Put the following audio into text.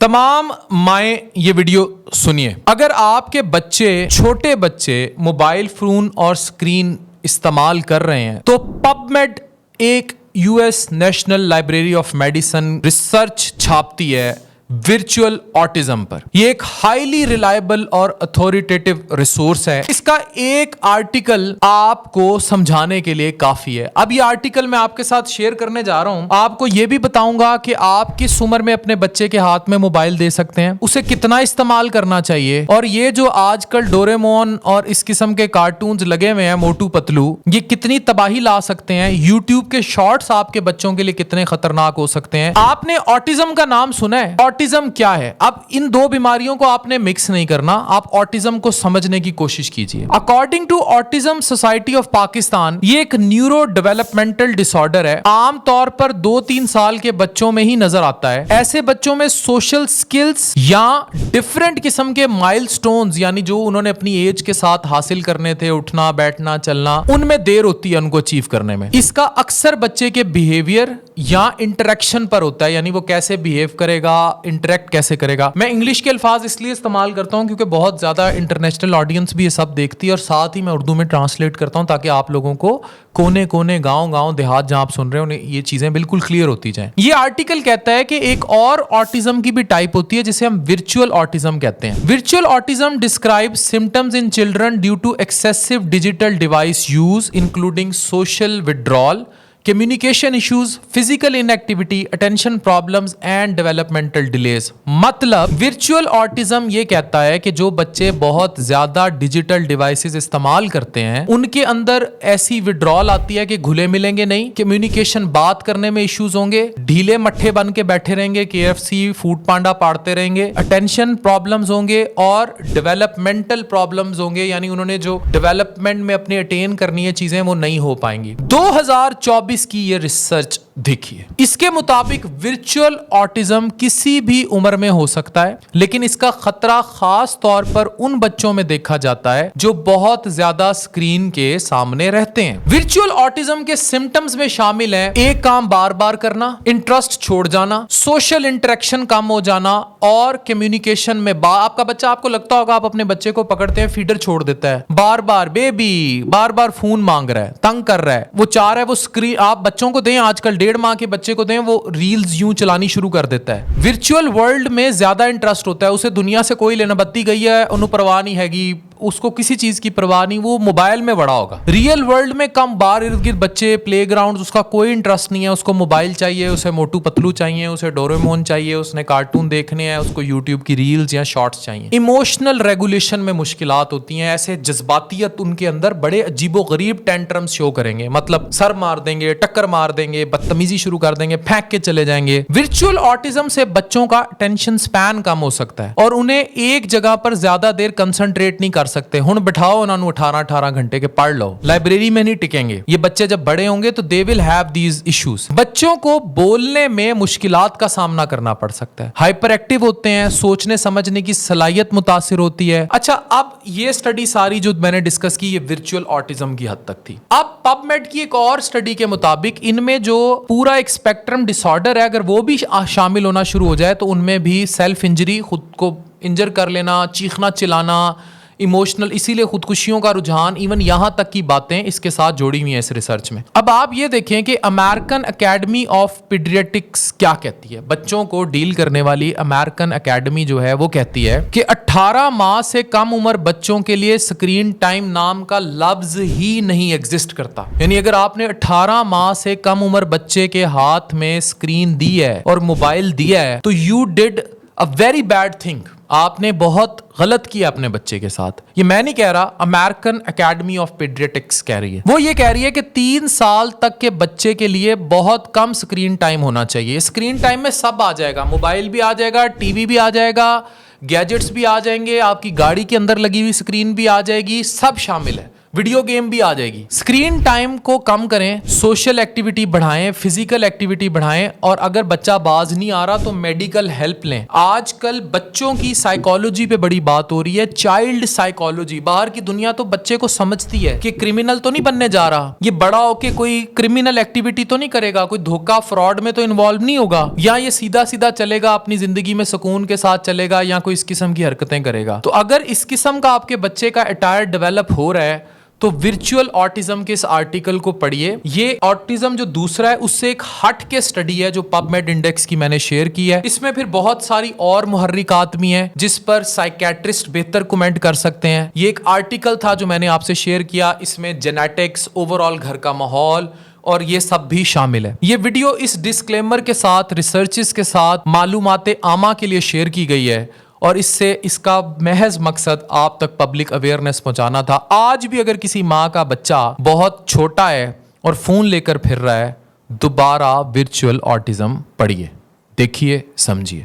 तमाम माएँ ये वीडियो सुनिए। अगर आपके छोटे बच्चे मोबाइल फोन और स्क्रीन इस्तेमाल कर रहे हैं तो पबमेड एक US national library of medicine research छापती है वर्चुअल ऑटिज्म पर। यह एक हाईली रिलायबल और अथॉरिटेटिव रिसोर्स है। इसका एक आर्टिकल आपको समझाने के लिए काफी है। अब ये आर्टिकल मैं आपके साथ शेयर करने जा रहा हूं। आपको यह भी बताऊंगा कि आप किस उम्र में अपने बच्चे के हाथ में मोबाइल दे सकते हैं, उसे कितना इस्तेमाल करना चाहिए, और ये जो आजकल डोरेमोन और इस किस्म के कार्टून्स लगे हुए हैं मोटू पतलू, ये कितनी तबाही ला सकते हैं। यूट्यूब के शॉर्ट्स आपके बच्चों के लिए कितने खतरनाक हो सकते हैं। आपने ऑटिज्म का नाम सुना है? ऑटिज्म क्या है? अब इन दो बीमारियों को आपने मिक्स नहीं करना, आप ऑटिज्म को समझने की कोशिश कीजिए। According to autism society of Pakistan, ये एक न्यूरो डेवलपमेंटल डिसऑर्डर है। आमतौर पर 2-3 साल के बच्चों में ही नजर आता है। ऐसे बच्चों में सोशल स्किल्स या डिफरेंट किस्म के माइलस्टोन्स, यानी जो उन्होंने अपनी एज के साथ हासिल करने थे, उठना बैठना चलना, उनमें देर होती है उनको अचीव करने में। इसका अक्सर बच्चे के बिहेवियर या इंटरेक्शन पर होता है, यानी वो कैसे बिहेव करेगा, इंटरेक्ट कैसे करेगा। मैं इंग्लिश के अल्फाज इसलिए इस्तेमाल करता हूं क्योंकि बहुत ज्यादा इंटरनेशनल ऑडियंस भी ये सब देखती है, और साथ ही मैं उर्दू में ट्रांसलेट करता हूं ताकि आप लोगों को कोने कोने, गांव देहात जहां आप सुन रहे हो, उन्हें ये चीजें बिल्कुल क्लियर होती जाएं। ये आर्टिकल कहता है कि एक और ऑटिज्म की भी टाइप होती है जिसे हम वर्चुअल ऑटिज्म कहते हैं। Virtual autism describes symptoms in children due to excessive digital device use including social withdrawal, communication issues, physical inactivity, attention problems and developmental delays. मतलब वर्चुअल ऑटिज्म ये कहता है कि जो बच्चे बहुत ज्यादा डिजिटल डिवाइसेस इस्तेमाल करते हैं उनके अंदर ऐसी विड्रॉल आती है कि घुले मिलेंगे नहीं, कम्युनिकेशन बात करने में इश्यूज होंगे, ढीले मट्ठे बन के बैठे रहेंगे, KFC फूड पांडा पाड़ते रहेंगे, अटेंशन प्रॉब्लम्स होंगे और डेवलपमेंटल प्रॉब्लम्स होंगे, यानी उन्होंने जो डेवलपमेंट में अपनी अटेन करनी है चीजें वो नहीं हो पाएंगी। 2024 की ये रिसर्च देखिए। इसके मुताबिक वर्चुअल ऑटिज्म किसी भी उम्र में हो सकता है, लेकिन इसका खतरा खास तौर पर उन बच्चों में देखा जाता है जो बहुत ज्यादा स्क्रीन के सामने रहते हैं। वर्चुअल ऑटिज्म के सिम्टम्स में शामिल हैं एक काम बार बार करना, इंटरेस्ट छोड़ जाना, सोशल इंटरेक्शन कम हो जाना, और कम्युनिकेशन में आपका बच्चा, आपको लगता होगा आप अपने बच्चे को पकड़ते हैं, फीडर छोड़ देता है, बार बार बेबी, बार बार फोन मांग रहा है, तंग कर रहा है, वो चाह रहा है वो स्क्रीन। आप बच्चों को दें, आजकल 1.5 माह के बच्चे को दें, वो रील्स यूं चलानी शुरू कर देता है। वर्चुअल वर्ल्ड में ज्यादा इंटरेस्ट होता है, उसे दुनिया से कोई लेना, बत्ती गई है उन्हें परवाह नहीं हैगी, उसको किसी चीज की परवाह नहीं, वो मोबाइल में बड़ा होगा। रियल वर्ल्ड में कम बार इर्द गिर्द बच्चे, प्लेग्राउंड, उसका कोई इंटरेस्ट नहीं है, उसको मोबाइल चाहिए, उसे मोटू पतलू चाहिए, उसे डोरेमोन चाहिए, उसने कार्टून देखने हैं, उसको यूट्यूब की रील्स या शॉर्ट्स चाहिए। इमोशनल रेगुलेशन में मुश्किलात होती हैं, ऐसे जज्बातियत उनके अंदर बड़े अजीबो गरीब टेंट्रम्स शो करेंगे, मतलब सर मार देंगे, टक्कर मार देंगे, बदतमीजी शुरू कर देंगे, फेंक के चले जाएंगे। वर्चुअल ऑटिज्म से बच्चों का अटेंशन स्पैन कम हो सकता है और उन्हें एक जगह पर ज्यादा देर कंसंट्रेट नहीं कर सकते। हुण बिठाओ उन्होंने 18-18 घंटे के पढ़ लो, लाइब्रेरी में नहीं टिकेंगे। ये बच्चे जब बड़े होंगे तो they will have these issues. बच्चों को बोलने में मुश्किलात का सामना करना पड़ सकता है, हाइपर एक्टिव होते हैं, सोचने समझने की सलाहियत मुतासिर होती है। अच्छा, अब ये स्टडी सारी जो मैंने डिस्कस की ये वर्चुअल ऑटिज्म की हद तक थी। अब पबमेड की एक और स्टडी के मुताबिक इनमें जो पूरा एक स्पेक्ट्रम डिसऑर्डर है, अगर वो भी शामिल होना शुरू हो जाए तो उनमें भी सेल्फ इंजरी, खुद को इंजर कर लेना, चीखना चिल्लाना, इमोशनल, इसीलिए खुदकुशियों का रुझान, इवन यहां तक की बातें इसके साथ जोड़ी हुई हैं इस रिसर्च में। अब आप ये देखें कि अमेरिकन एकेडमी ऑफ पीडियाट्रिक्स क्या कहती है, बच्चों को डील करने वाली अमेरिकन एकेडमी जो है वो कहती है कि 18 माह से कम उम्र बच्चों के लिए स्क्रीन टाइम नाम का लफ्ज ही नहीं एग्जिस्ट करता। यानी अगर आपने 18 माह से कम उम्र बच्चे के हाथ में स्क्रीन दी है और मोबाइल दिया है तो you did a very bad thing, आपने बहुत गलत किया अपने बच्चे के साथ। ये मैं नहीं कह रहा, अमेरिकन एकेडमी ऑफ पीडियाट्रिक्स कह रही है। वो ये कह रही है कि 3 साल तक के बच्चे के लिए बहुत कम स्क्रीन टाइम होना चाहिए। स्क्रीन टाइम में सब आ जाएगा, मोबाइल भी आ जाएगा, टीवी भी आ जाएगा, गैजेट्स भी आ जाएंगे, आपकी गाड़ी के अंदर लगी हुई स्क्रीन भी आ जाएगी, सब शामिल है। वीडियो गेम भी आ जाएगी। स्क्रीन टाइम को कम करें, सोशल एक्टिविटी बढ़ाएं, फिजिकल एक्टिविटी बढ़ाएं, और अगर बच्चा बाज नहीं आ रहा तो मेडिकल हेल्प लें। आजकल बच्चों की साइकोलॉजी पे बड़ी बात हो रही है, चाइल्ड साइकोलॉजी। बाहर की दुनिया तो बच्चे को समझती है कि क्रिमिनल तो नहीं बनने जा रहा, ये बड़ा होके कोई क्रिमिनल एक्टिविटी तो नहीं करेगा, कोई धोखा फ्रॉड में तो इन्वॉल्व नहीं होगा, या ये सीधा सीधा चलेगा, अपनी जिंदगी में सुकून के साथ चलेगा, या कोई इस किस्म की हरकतें करेगा। तो अगर इस किस्म का आपके बच्चे का अटायर डेवलप हो रहा है तो वर्चुअल ऑटिज्म के इस आर्टिकल को पढ़िए। ये ऑटिज्म जो दूसरा है उससे एक हट के स्टडी है जो पबमेड इंडेक्स की मैंने शेयर की है। इसमें फिर बहुत सारी और मुहर्रिकात भी हैं जिस पर साइकेट्रिस्ट बेहतर कमेंट कर सकते हैं। ये एक आर्टिकल था जो मैंने आपसे शेयर किया, इसमें जेनेटिक्स, ओवरऑल घर का माहौल और ये सब भी शामिल है। ये वीडियो इस डिस्क्लेमर के साथ, रिसर्चेस के साथ, मालूमाते आमा के लिए शेयर की गई है और इससे इसका महज मकसद आप तक पब्लिक अवेयरनेस पहुंचाना था। आज भी अगर किसी माँ का बच्चा बहुत छोटा है और फोन लेकर फिर रहा है, दोबारा वर्चुअल ऑटिज्म पढ़िए, देखिए, समझिए।